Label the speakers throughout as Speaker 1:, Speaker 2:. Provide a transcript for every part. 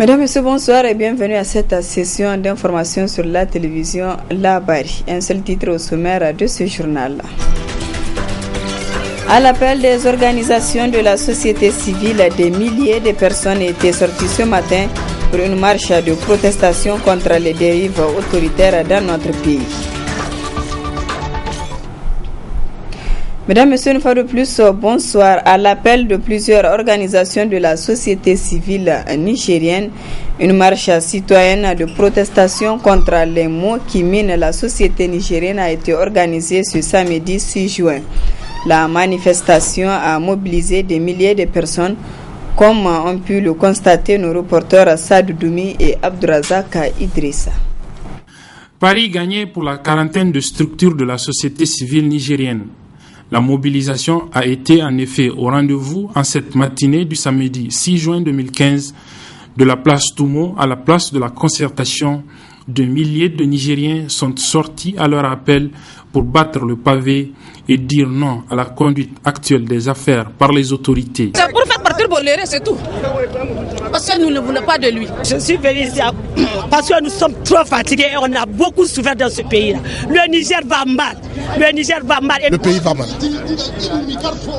Speaker 1: Mesdames, Messieurs, bonsoir et bienvenue à cette session d'information sur la télévision Labari. Un seul titre au sommaire de ce journal. À l'appel des organisations de la société civile, des milliers de personnes étaient sorties ce matin pour une marche de protestation contre les dérives autoritaires dans notre pays. Mesdames, Messieurs, une fois de plus, bonsoir. À l'appel de plusieurs organisations de la société civile nigérienne, une marche citoyenne de protestation contre les maux qui minent la société nigérienne a été organisée ce samedi 6 juin. La manifestation a mobilisé des milliers de personnes, comme ont pu le constater nos reporters Sadou Doumi et Abdourazak Idrissa.
Speaker 2: Paris gagné pour la quarantaine de structures de la société civile nigérienne. La mobilisation a été en effet au rendez-vous en cette matinée du samedi 6 juin 2015 de la place Toumo à la place de la concertation. De milliers de Nigériens sont sortis à leur appel pour battre le pavé et dire non à la conduite actuelle des affaires par les autorités.
Speaker 3: C'est pour faire partir Boléré, c'est tout. Parce que nous ne voulons pas de lui.
Speaker 4: Je suis venu ici parce que nous sommes trop fatigués et on a beaucoup souffert dans ce pays-là. Le Niger va mal.
Speaker 5: Le pays va mal.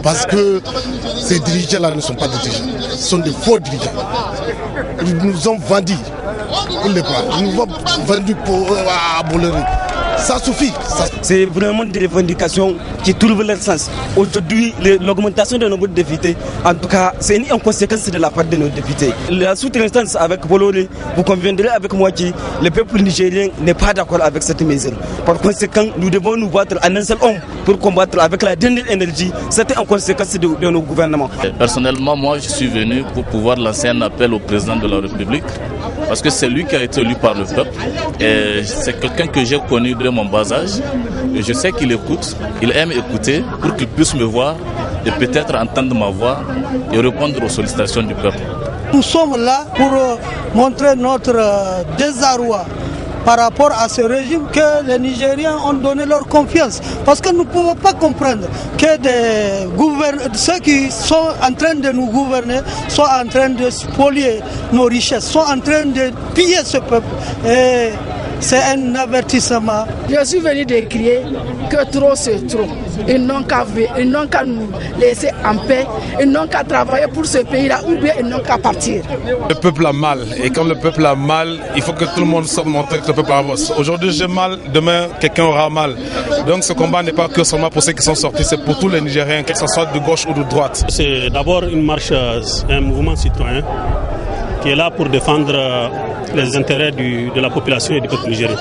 Speaker 5: Parce que ces dirigeants-là ne sont pas des dirigeants. Ce sont des faux dirigeants. Ils nous ont vendus pour les bras. Ils nous ont vendus pour Boléré. Ça suffit.
Speaker 6: C'est vraiment des revendications qui trouvent leur sens. Aujourd'hui, l'augmentation de nos députés, en tout cas, c'est une conséquence de la part de nos députés. La sous-traitance avec Bolloré, vous conviendrez avec moi que le peuple nigérien n'est pas d'accord avec cette mesure. Par conséquent, nous devons nous battre en un seul homme pour combattre avec la dernière énergie. C'était en conséquence de nos gouvernements.
Speaker 7: Personnellement, moi, je suis venu pour pouvoir lancer un appel au président de la République, parce que c'est lui qui a été élu par le peuple. Et c'est quelqu'un que j'ai connu de mon bas âge. Et je sais qu'il écoute, il aime écouter pour qu'il puisse me voir et peut-être entendre ma voix et répondre aux sollicitations du peuple.
Speaker 8: Nous sommes là pour montrer notre désarroi par rapport à ce régime que les Nigériens ont donné leur confiance. Parce que nous ne pouvons pas comprendre que ceux qui sont en train de nous gouverner soient en train de spolier nos richesses, sont en train de piller ce peuple. Et c'est un avertissement.
Speaker 3: Je suis venu décrier que trop c'est trop. Ils n'ont qu'à nous laisser en paix. Ils n'ont qu'à travailler pour ce pays-là ou bien ils n'ont qu'à partir.
Speaker 9: Le peuple a mal. Et comme le peuple a mal, il faut que tout le monde sorte montrer que le peuple avance. Aujourd'hui j'ai mal, demain quelqu'un aura mal. Donc ce combat n'est pas que seulement pour ceux qui sont sortis, c'est pour tous les Nigériens, que ce soit de gauche ou de droite.
Speaker 10: C'est d'abord une marche, un mouvement citoyen qui est là pour défendre les intérêts de la population et du peuple nigérien.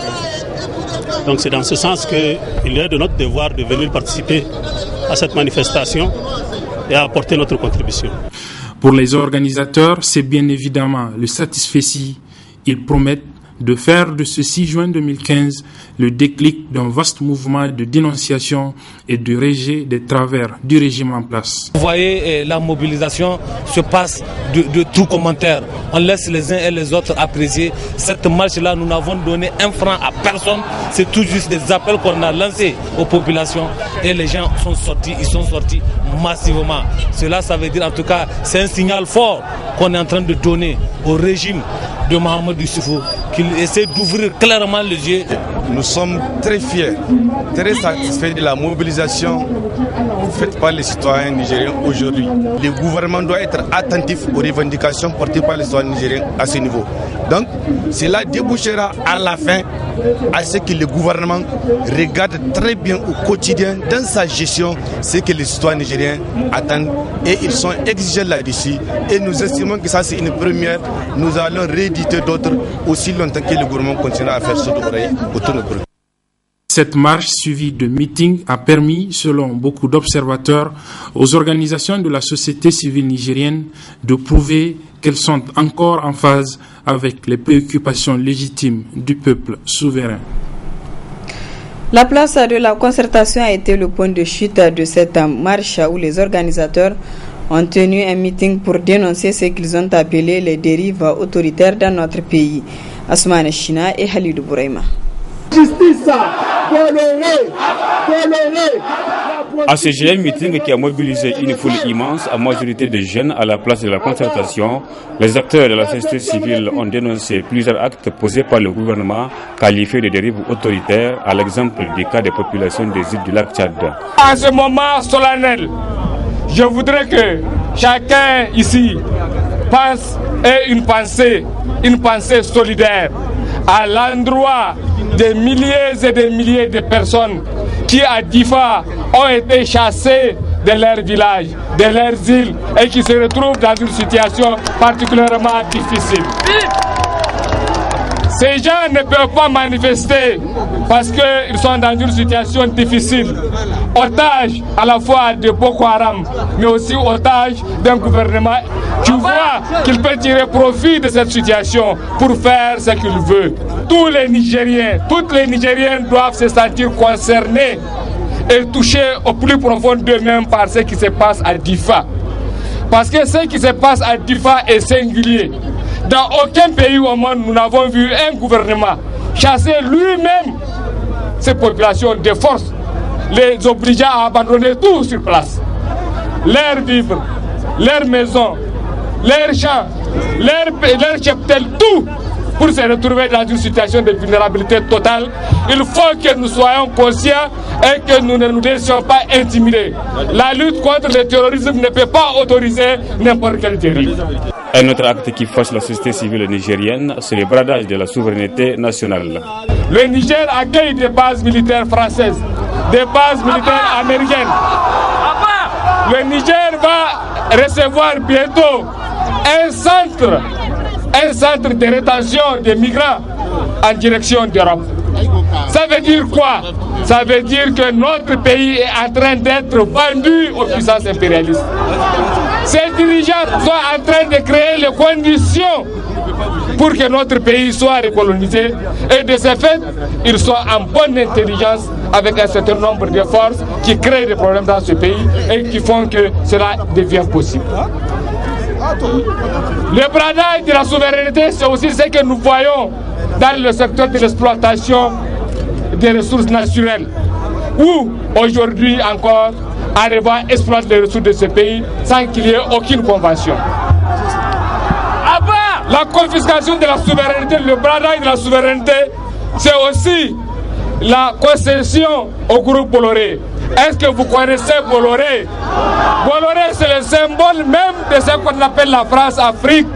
Speaker 10: Donc c'est dans ce sens qu'il est de notre devoir de venir participer à cette manifestation et à apporter notre contribution.
Speaker 2: Pour les organisateurs, c'est bien évidemment le satisfecit. Ils promettent de faire de ce 6 juin 2015 le déclic d'un vaste mouvement de dénonciation et de rejet des travers du régime en place.
Speaker 11: Vous voyez, la mobilisation se passe de tout commentaire. On laisse les uns et les autres apprécier. Cette marche-là, nous n'avons donné un franc à personne. C'est tout juste des appels qu'on a lancés aux populations. Et les gens sont sortis, ils sont sortis massivement. Cela, ça veut dire en tout cas, c'est un signal fort qu'on est en train de donner au régime de Mahamadou Issoufou, qu'il essaie d'ouvrir clairement les yeux.
Speaker 12: Nous sommes très fiers, très satisfaits de la mobilisation faite par les citoyens nigériens aujourd'hui. Le gouvernement doit être attentif aux revendications portées par les citoyens nigériens à ce niveau. Donc, cela débouchera à la fin à ce que le gouvernement regarde très bien au quotidien dans sa gestion ce que les citoyens nigériens attendent et ils sont exigeants là-dessus. Et nous estimons que ça c'est une première. Nous allons rééditer d'autres aussi longtemps que le gouvernement continuera à faire ce d'oreille autour de nous.
Speaker 2: Cette marche suivie de meetings a permis, selon beaucoup d'observateurs, aux organisations de la société civile nigérienne de prouver qu'elles sont encore en phase avec les préoccupations légitimes du peuple souverain.
Speaker 1: La place de la concertation a été le point de chute de cette marche où les organisateurs ont tenu un meeting pour dénoncer ce qu'ils ont appelé les dérives autoritaires dans notre pays. Asmane China et Halidou Bouraima.
Speaker 13: Justice, Bolloré.
Speaker 14: À ce GM meeting qui a mobilisé une foule immense, à majorité de jeunes à la place de la concertation, les acteurs de la société civile ont dénoncé plusieurs actes posés par le gouvernement qualifiés de dérives autoritaires, à l'exemple du cas des populations des îles du lac Tchad.
Speaker 15: À ce moment solennel, je voudrais que chacun ici pense et une pensée solidaire à l'endroit des milliers et des milliers de personnes qui à Difa ont été chassées de leur village, de leurs îles et qui se retrouvent dans une situation particulièrement difficile. Ces gens ne peuvent pas manifester parce qu'ils sont dans une situation difficile. Otages à la fois de Boko Haram, mais aussi otages d'un gouvernement qui voit qu'il peut tirer profit de cette situation pour faire ce qu'il veut. Tous les Nigériens, toutes les Nigériennes doivent se sentir concernés et touchés au plus profond d'eux-mêmes par ce qui se passe à Difa. Parce que ce qui se passe à Difa est singulier. Dans aucun pays au monde, nous n'avons vu un gouvernement chasser lui-même ces populations de force, les obligeant à abandonner tout sur place. Leurs vivres, leurs maisons, leurs champs, leurs cheptels, tout pour se retrouver dans une situation de vulnérabilité totale. Il faut que nous soyons conscients et que nous ne nous laissions pas intimider. La lutte contre le terrorisme ne peut pas autoriser n'importe quelle dérive.
Speaker 14: Un autre acte qui fâche la société civile nigérienne, c'est le bradage de la souveraineté nationale.
Speaker 15: Le Niger accueille des bases militaires françaises, des bases militaires américaines. Le Niger va recevoir bientôt un centre de rétention des migrants en direction d'Europe. Ça veut dire quoi? Ça veut dire que notre pays est en train d'être vendu aux puissances impérialistes. Ces dirigeants sont en train de créer les conditions pour que notre pays soit recolonisé. Et de ce fait, ils sont en bonne intelligence avec un certain nombre de forces qui créent des problèmes dans ce pays et qui font que cela devient possible. Le bradage de la souveraineté, c'est aussi ce que nous voyons dans le secteur de l'exploitation des ressources naturelles, où aujourd'hui encore, Areva exploite les ressources de ce pays sans qu'il y ait aucune convention. La confiscation de la souveraineté, le bradage de la souveraineté, c'est aussi la concession au groupe Bolloré. Est-ce que vous connaissez Bolloré? Bolloré, c'est le symbole même de ce qu'on appelle la France-Afrique.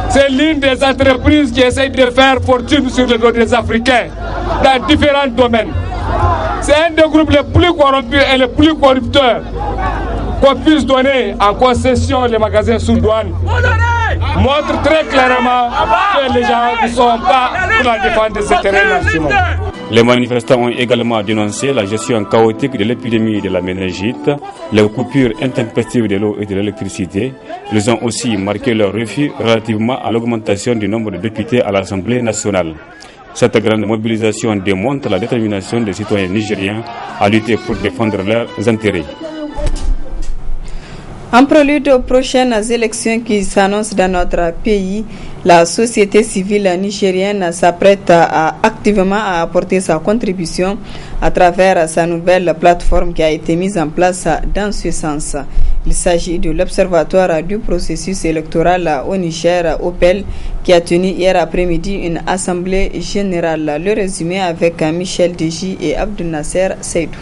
Speaker 15: C'est l'une des entreprises qui essaie de faire fortune sur le dos des Africains dans différents domaines. C'est un des groupes les plus corrompus et les plus corrupteurs qu'on puisse donner en concession les magasins sous douane. Montre très clairement que les gens ne sont pas pour la défense des intérêts nationaux.
Speaker 14: Les manifestants ont également dénoncé la gestion chaotique de l'épidémie de la méningite, les coupures intempestives de l'eau et de l'électricité. Ils ont aussi marqué leur refus relativement à l'augmentation du nombre de députés à l'Assemblée nationale. Cette grande mobilisation démontre la détermination des citoyens nigériens à lutter pour défendre leurs intérêts.
Speaker 1: En prélude aux prochaines élections qui s'annoncent dans notre pays, la société civile nigérienne s'apprête activement à apporter sa contribution à travers sa nouvelle plateforme qui a été mise en place dans ce sens. Il s'agit de l'Observatoire du processus électoral au Niger, OPEL, qui a tenu hier après-midi une assemblée générale. Le résumé avec Michel Deji et Abdel Nasser Seydou.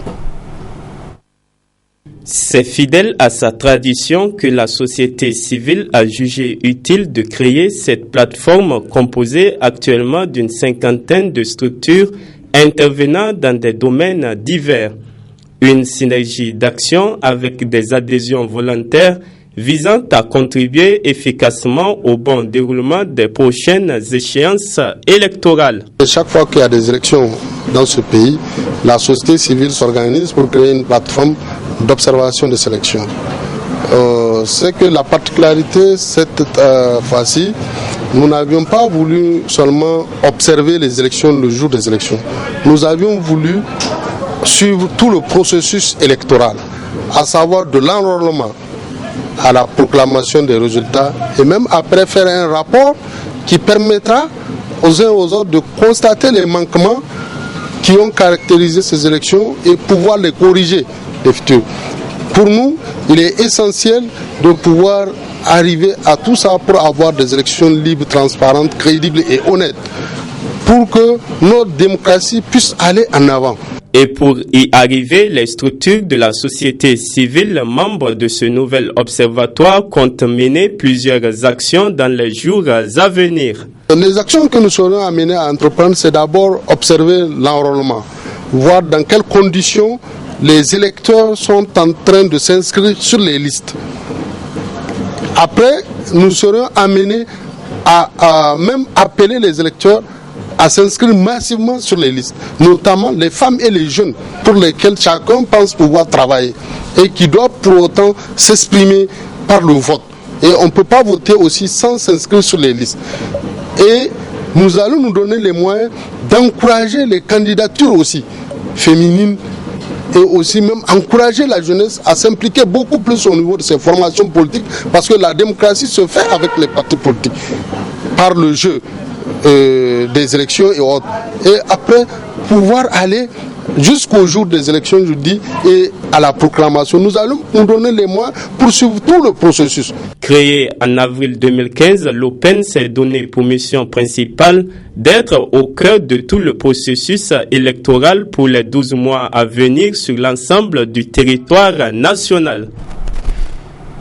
Speaker 16: C'est fidèle à sa tradition que la société civile a jugé utile de créer cette plateforme composée actuellement d'une 50aine de structures intervenant dans des domaines divers. Une synergie d'action avec des adhésions volontaires visant à contribuer efficacement au bon déroulement des prochaines échéances électorales.
Speaker 5: Chaque fois qu'il y a des élections dans ce pays, la société civile s'organise pour créer une plateforme d'observation des élections. C'est que la particularité cette fois-ci, nous n'avions pas voulu seulement observer les élections le jour des élections. Nous avions voulu suivre tout le processus électoral, à savoir de l'enrôlement à la proclamation des résultats et même après faire un rapport qui permettra aux uns aux autres de constater les manquements qui ont caractérisé ces élections et pouvoir les corriger de futur. Pour nous, il est essentiel de pouvoir arriver à tout ça pour avoir des élections libres, transparentes, crédibles et honnêtes, pour que notre démocratie puisse aller en avant.
Speaker 16: Et pour y arriver, les structures de la société civile, membres de ce nouvel observatoire, comptent mener plusieurs actions dans les jours à venir.
Speaker 5: Les actions que nous serons amenés à entreprendre, c'est d'abord observer l'enrôlement, voir dans quelles conditions les électeurs sont en train de s'inscrire sur les listes. Après, nous serons amenés à même appeler les électeurs à s'inscrire massivement sur les listes, notamment les femmes et les jeunes pour lesquels chacun pense pouvoir travailler et qui doivent pour autant s'exprimer par le vote. Et on ne peut pas voter aussi sans s'inscrire sur les listes. Et nous allons nous donner les moyens d'encourager les candidatures aussi féminines et aussi même encourager la jeunesse à s'impliquer beaucoup plus au niveau de ces formations politiques, parce que la démocratie se fait avec les partis politiques, par le jeu des élections et autres. Et après, pouvoir aller jusqu'au jour des élections, je dis, et à la proclamation. Nous allons nous donner les moyens pour suivre tout le processus.
Speaker 16: Créé en avril 2015, l'Open s'est donné pour mission principale d'être au cœur de tout le processus électoral pour les 12 mois à venir sur l'ensemble du territoire national.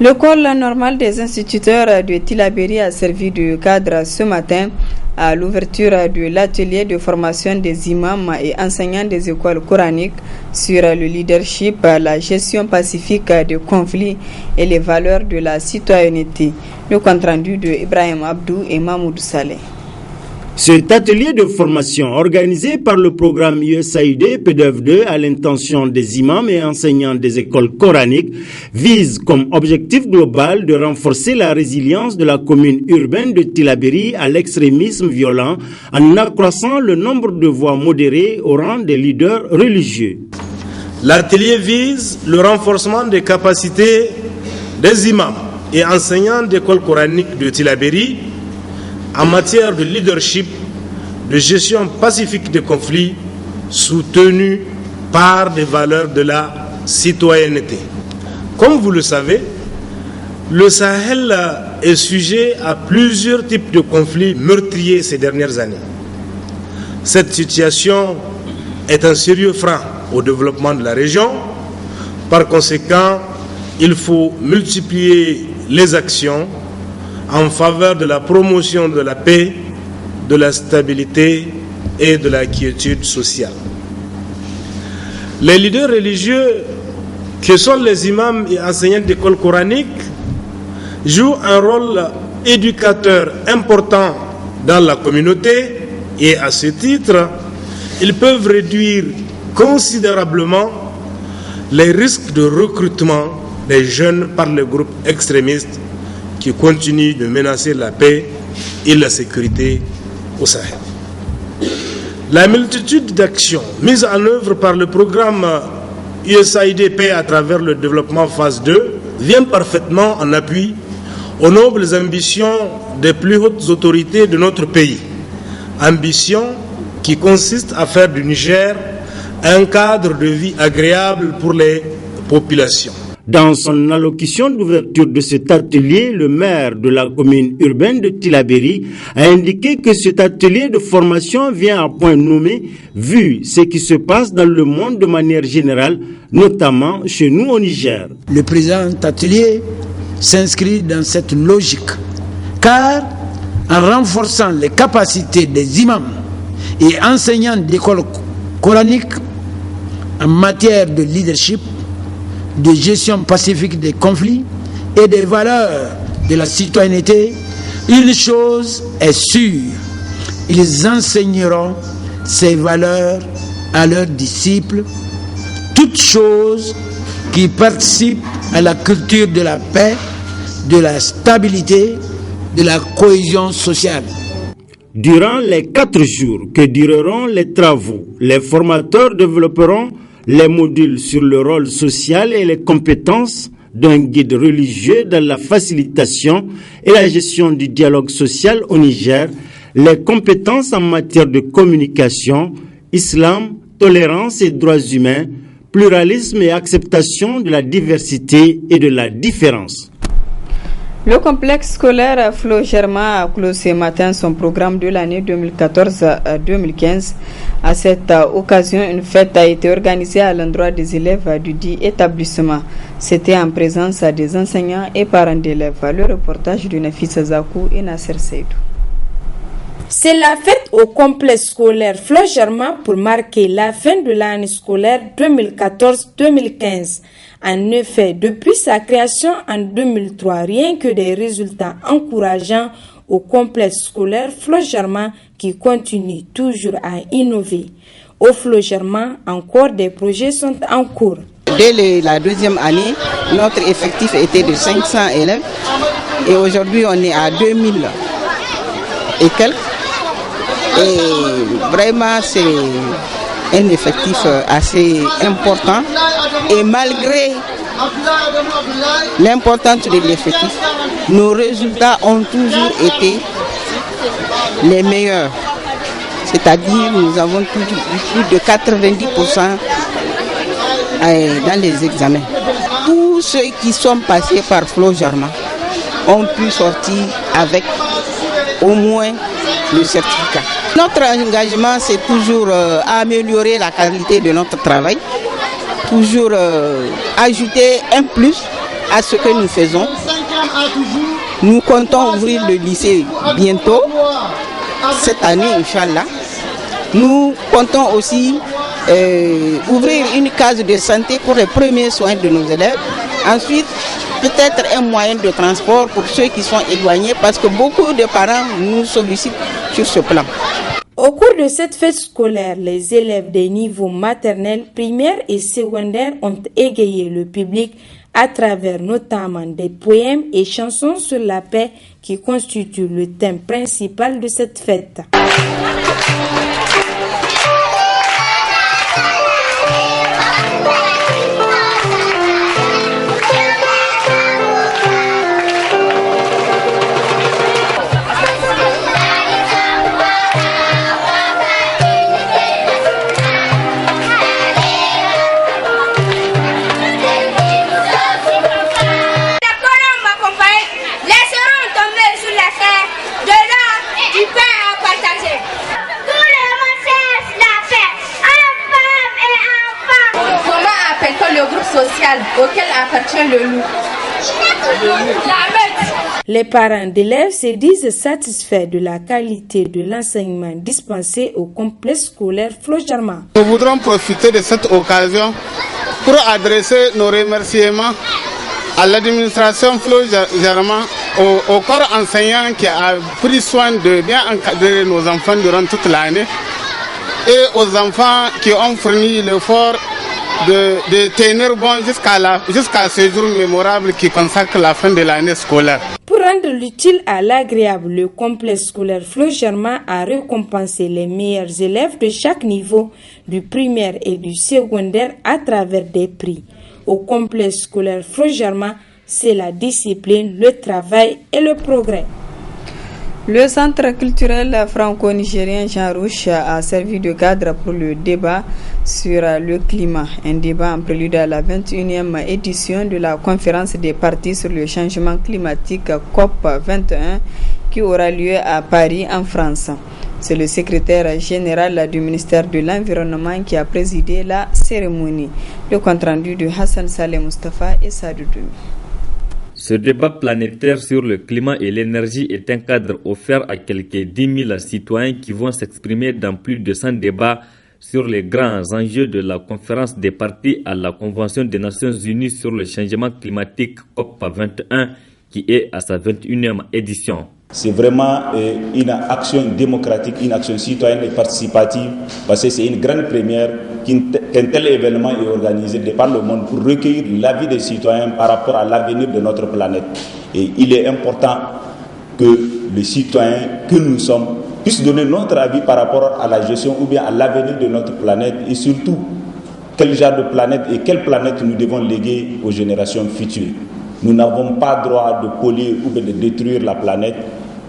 Speaker 1: L'école normale des instituteurs de Tillabéri a servi de cadre ce matin à l'ouverture de l'atelier de formation des imams et enseignants des écoles coraniques sur le leadership, la gestion pacifique des conflits et les valeurs de la citoyenneté. Le compte-rendu de Ibrahim Abdou et Mahmoud Saleh.
Speaker 17: Cet atelier de formation organisé par le programme USAID PDF2 à l'intention des imams et enseignants des écoles coraniques vise comme objectif global de renforcer la résilience de la commune urbaine de Tillabéri à l'extrémisme violent en accroissant le nombre de voix modérées au rang des leaders religieux.
Speaker 18: L'atelier vise le renforcement des capacités des imams et enseignants d'écoles coraniques de Tillabéri en matière de leadership, de gestion pacifique des conflits, soutenus par des valeurs de la citoyenneté. Comme vous le savez, le Sahel est sujet à plusieurs types de conflits meurtriers ces dernières années. Cette situation est un sérieux frein au développement de la région. Par conséquent, il faut multiplier les actions en faveur de la promotion de la paix, de la stabilité et de la quiétude sociale. Les leaders religieux, que sont les imams et enseignants d'écoles coraniques, jouent un rôle éducateur important dans la communauté et à ce titre, ils peuvent réduire considérablement les risques de recrutement des jeunes par les groupes extrémistes qui continue de menacer la paix et la sécurité au Sahel. La multitude d'actions mises en œuvre par le programme USAID Paix à travers le développement phase 2 vient parfaitement en appui aux nobles ambitions des plus hautes autorités de notre pays. Ambition qui consiste à faire du Niger un cadre de vie agréable pour les populations.
Speaker 17: Dans son allocution d'ouverture de cet atelier, le maire de la commune urbaine de Tillabéri a indiqué que cet atelier de formation vient à point nommé vu ce qui se passe dans le monde de manière générale, notamment chez nous au Niger.
Speaker 19: Le présent atelier s'inscrit dans cette logique, car en renforçant les capacités des imams et enseignants d'écoles coraniques en matière de leadership, de gestion pacifique des conflits et des valeurs de la citoyenneté, une chose est sûre, ils enseigneront ces valeurs à leurs disciples, toutes choses qui participent à la culture de la paix, de la stabilité, de la cohésion sociale.
Speaker 17: Durant les 4 jours que dureront les travaux, les formateurs développeront les modules sur le rôle social et les compétences d'un guide religieux dans la facilitation et la gestion du dialogue social au Niger, les compétences en matière de communication, islam tolérance et droits humains, pluralisme et acceptation de la diversité et de la différence.
Speaker 1: Le complexe scolaire Flo Germain a clos ce matin son programme de l'année 2014-2015. À cette occasion, une fête a été organisée à l'endroit des élèves du dit établissement. C'était en présence des enseignants et parents d'élèves. Le reportage de Nafisa Zakou et Nasser Seydou.
Speaker 20: C'est la fête au complexe scolaire Flo Germain pour marquer la fin de l'année scolaire 2014-2015. En effet, depuis sa création en 2003, rien que des résultats encourageants au complexe scolaire Flo Germain qui continue toujours à innover. Au Flo Germain, encore des projets sont en cours.
Speaker 21: Dès la deuxième année, notre effectif était de 500 élèves et aujourd'hui on est à 2000 et quelques. Et vraiment c'est un effectif assez important et malgré l'importance de l'effectif, nos résultats ont toujours été les meilleurs. C'est-à-dire nous avons toujours eu plus de 90% dans les examens. Tous ceux qui sont passés par Flo Germain ont pu sortir avec au moins le certificat. Notre engagement, c'est toujours améliorer la qualité de notre travail, toujours ajouter un plus à ce que nous faisons. Nous comptons ouvrir le lycée bientôt, cette année, Inch'Allah. Nous comptons aussi ouvrir une case de santé pour les premiers soins de nos élèves. Ensuite, peut-être un moyen de transport pour ceux qui sont éloignés parce que beaucoup de parents nous sollicitent sur ce plan.
Speaker 20: Au cours de cette fête scolaire, les élèves des niveaux maternels, primaires et secondaires ont égayé le public à travers notamment des poèmes et chansons sur la paix qui constituent le thème principal de cette fête. Auquel appartient le loup. Les parents d'élèves se disent satisfaits de la qualité de l'enseignement dispensé au complexe scolaire Flo Germain.
Speaker 22: Nous voudrons profiter de cette occasion pour adresser nos remerciements à l'administration Flo Germain, au corps enseignant qui a pris soin de bien encadrer nos enfants durant toute l'année et aux enfants qui ont fourni l'effort de tenir bon jusqu'à ce jour mémorable qui consacre la fin de l'année scolaire.
Speaker 20: Pour rendre l'utile à l'agréable, le complexe scolaire Flo Germain a récompensé les meilleurs élèves de chaque niveau, du primaire et du secondaire, à travers des prix. Au complexe scolaire Flo Germain, c'est la discipline, le travail et le progrès.
Speaker 1: Le centre culturel franco-nigérien Jean Rouch a servi de cadre pour le débat sur le climat. Un débat en prélude à la 21e édition de la conférence des partis sur le changement climatique COP21 qui aura lieu à Paris en France. C'est le secrétaire général du ministère de l'Environnement qui a présidé la cérémonie. Le compte-rendu de Hassan Saleh Mustafa et Sadou Doumi.
Speaker 23: Ce débat planétaire sur le climat et l'énergie est un cadre offert à quelques 10 000 citoyens qui vont s'exprimer dans plus de 100 débats sur les grands enjeux de la conférence des parties à la Convention des Nations Unies sur le changement climatique COP21 qui est à sa 21e édition.
Speaker 24: C'est vraiment une action démocratique, une action citoyenne et participative, parce que c'est une grande première qu'un tel événement est organisé de par le monde pour recueillir l'avis des citoyens par rapport à l'avenir de notre planète. Et il est important que les citoyens que nous sommes puissent donner notre avis par rapport à la gestion ou bien à l'avenir de notre planète et surtout quel genre de planète et quelle planète nous devons léguer aux générations futures. Nous n'avons pas droit de polluer ou de détruire la planète.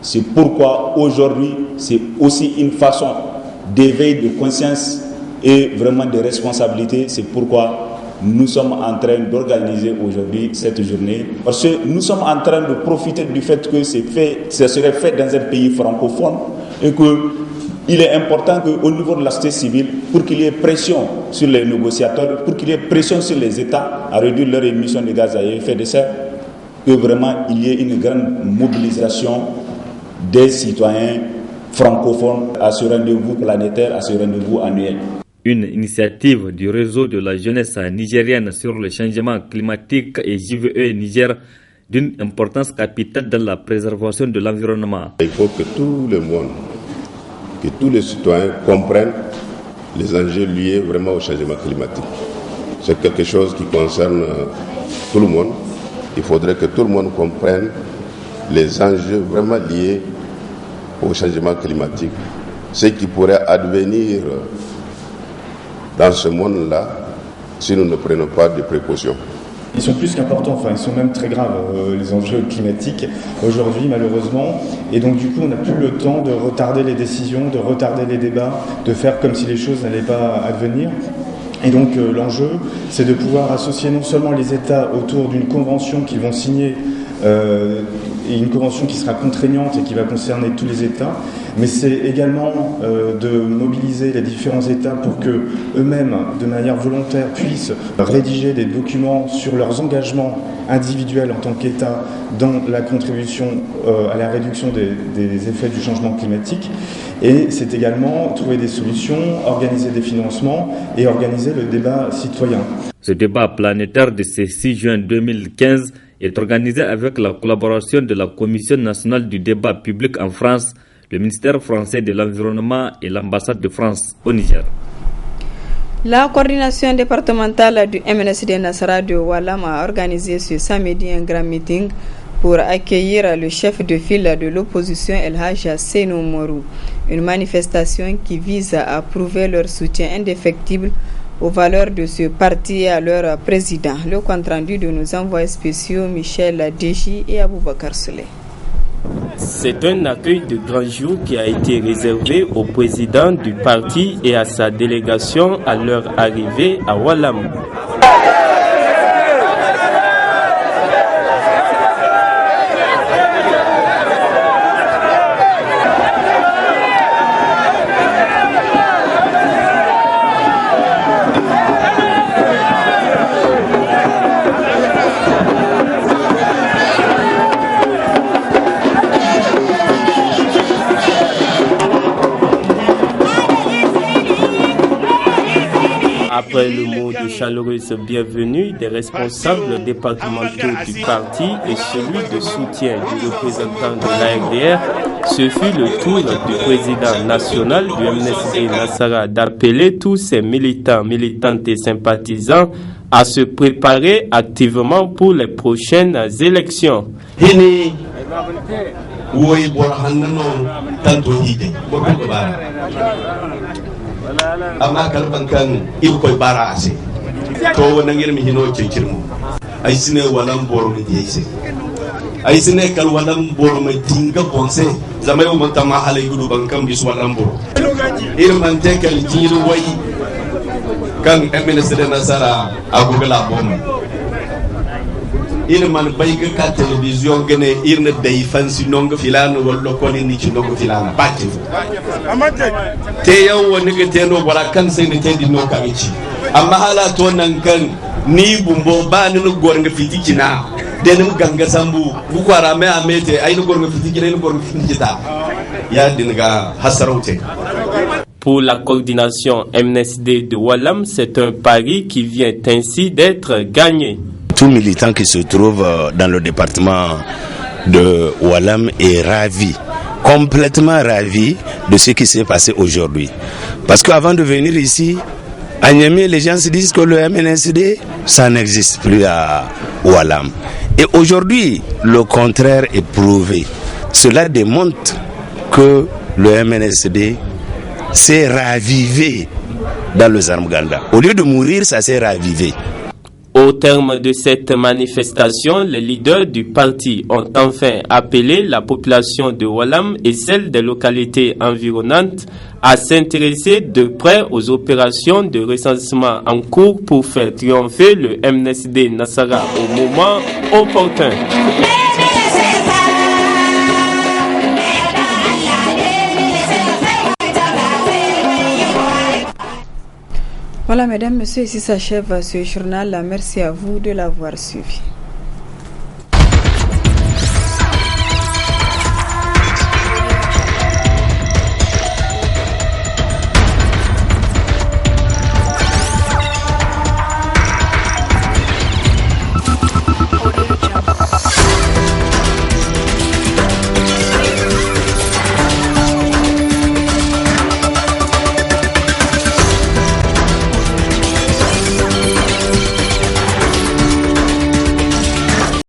Speaker 24: C'est pourquoi aujourd'hui, c'est aussi une façon d'éveil de conscience et vraiment des responsabilités. C'est pourquoi nous sommes en train d'organiser aujourd'hui cette journée, parce que nous sommes en train de profiter du fait que ce serait fait dans un pays francophone et qu'il est important qu'au niveau de la société civile, pour qu'il y ait pression sur les négociateurs, pour qu'il y ait pression sur les États à réduire leurs émissions de gaz à effet de serre, que vraiment il y ait une grande mobilisation des citoyens francophones à ce rendez-vous planétaire, à ce rendez-vous annuel.
Speaker 23: Une initiative du réseau de la jeunesse nigérienne sur le changement climatique et JVE Niger d'une importance capitale dans la préservation de l'environnement.
Speaker 4: Il faut que tout le monde, que tous les citoyens comprennent les enjeux liés vraiment au changement climatique. C'est quelque chose qui concerne tout le monde. Il faudrait que tout le monde comprenne les enjeux vraiment liés au changement climatique, ce qui pourrait advenir dans ce monde-là si nous ne prenons pas de précautions.
Speaker 6: Ils sont plus qu'importants, enfin ils sont même très graves, les enjeux climatiques aujourd'hui malheureusement. Et donc du coup on n'a plus le temps de retarder les décisions, de retarder les débats, de faire comme si les choses n'allaient pas advenir. Et donc l'enjeu c'est de pouvoir associer non seulement les États autour d'une convention qu'ils vont signer, et une convention qui sera contraignante et qui va concerner tous les États, mais c'est également de mobiliser les différents États pour que eux-mêmes, de manière volontaire, puissent rédiger des documents sur leurs engagements individuels en tant qu'État dans la contribution à la réduction des effets du changement climatique. Et c'est également trouver des solutions, organiser des financements et organiser le débat citoyen.
Speaker 23: Ce débat planétaire de ce 6 juin 2015 est organisé avec la collaboration de la Commission nationale du débat public en France, le ministère français de l'Environnement et l'ambassade de France au Niger.
Speaker 1: La coordination départementale du MNSD Nassara de Walam a organisé ce samedi un grand meeting pour accueillir le chef de file de l'opposition El Hadj Seynou Morou. Une manifestation qui vise à prouver leur soutien indéfectible aux valeurs de ce parti et à leur président. Le compte-rendu de nos envoyés spéciaux Michel Deji et Aboubakar Souley.
Speaker 16: C'est un accueil de grand jour qui a été réservé au président du parti et à sa délégation à leur arrivée à Walam. Après le mot de chaleureuse bienvenue des responsables départementaux du parti et celui de soutien du représentant de l'ARDR, ce fut le tour du président national du MNSD Nassara d'appeler tous ses militants, militantes et sympathisants à se préparer activement pour les prochaines élections.
Speaker 7: amma kalban kan irkoy bara ase to wonan yelmi hino cekirmu ay sine walam boro mi yese ay sine kal walam boro mi tinga bonse zamay mo tama halay gudu bankam bis walam boro irman tekal jiru way kan MNSD Nassara agugala bom irman bayga ka television gene irna day fansi nonga filano wallo ko ni ci nonga filana batte te yaw woni ke teno wala kan sai ne te dinno ka ci amma hala to nan kan ni bumbo ba ni no gor nga fitiki na de ni ganga sambu bu ko ara me amete ay no gor nga fitiki na no gor nga fitiki ta ya dinga hasaroute.
Speaker 16: Pour la coordination MNSD de Walam, c'est un pari qui vient ainsi d'être gagné.
Speaker 8: Tout militant qui se trouve dans le département de Walam est ravi, complètement ravi de ce qui s'est passé aujourd'hui. Parce qu'avant de venir ici, à Niamey, les gens se disent que le MNSD, ça n'existe plus à Walam. Et aujourd'hui, le contraire est prouvé. Cela démontre que le MNSD s'est ravivé dans le Zarmganda. Au lieu de mourir, ça s'est ravivé.
Speaker 16: Au terme de cette manifestation, les leaders du parti ont enfin appelé la population de Walam et celle des localités environnantes à s'intéresser de près aux opérations de recensement en cours pour faire triompher le MNSD Nassara au moment opportun.
Speaker 1: Voilà, mesdames, messieurs, ici s'achève ce journal. Merci à vous de l'avoir suivi.